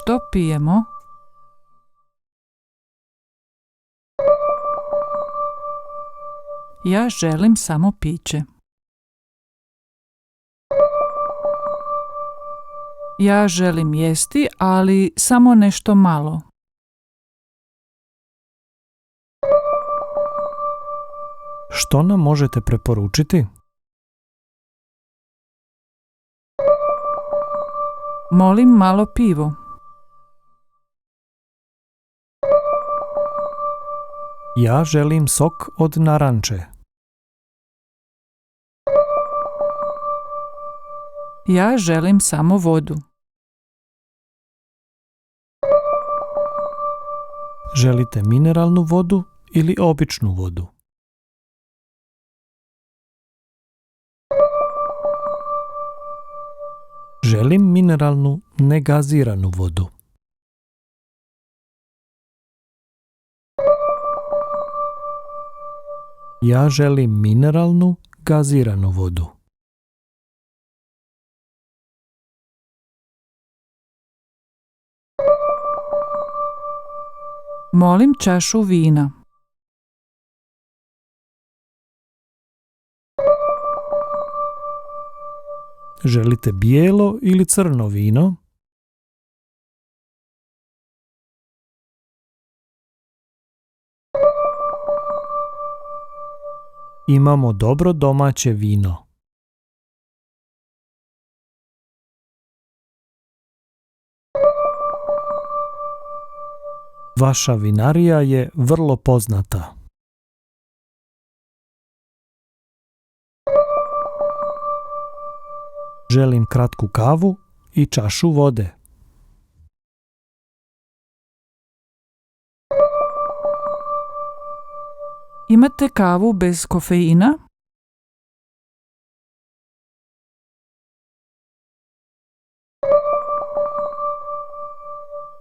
Što pijemo? Ja želim samo piće. Ja želim jesti, ali samo nešto malo. Što nam možete preporučiti? Molim malo pivo. Ja želim sok od naranče. Ja želim samo vodu. Želite mineralnu vodu ili običnu vodu? Želim mineralnu, negaziranu vodu. Ja želim mineralnu, gaziranu vodu. Molim čašu vina. Želite bijelo ili crno vino? Imamo dobro domaće vino. Vaša vinarija je vrlo poznata. Želim kratku kavu i čašu vode. Imate kavu bez kofeina?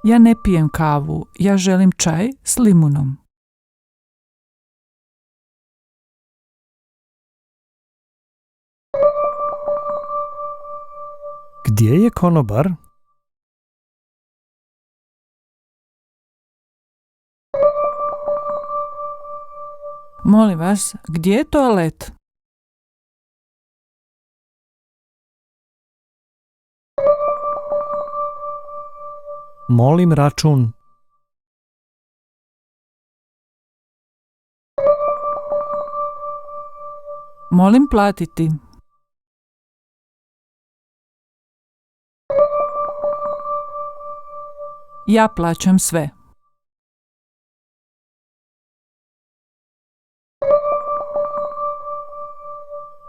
Ja ne pijem kavu, ja želim čaj s limunom. Gdje je konobar? Molim vas, gdje je toalet? Molim račun. Molim platiti. Ja plaćam sve.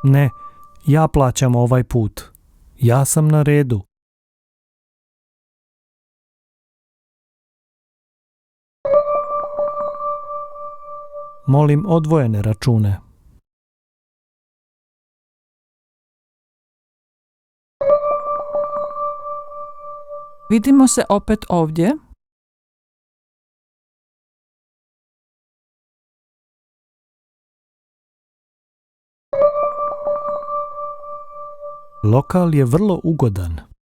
Ne, ja plaćam ovaj put. Ja sam na redu. Molim odvojene račune. Vidimo se opet ovdje. Lokal je vrlo ugodan.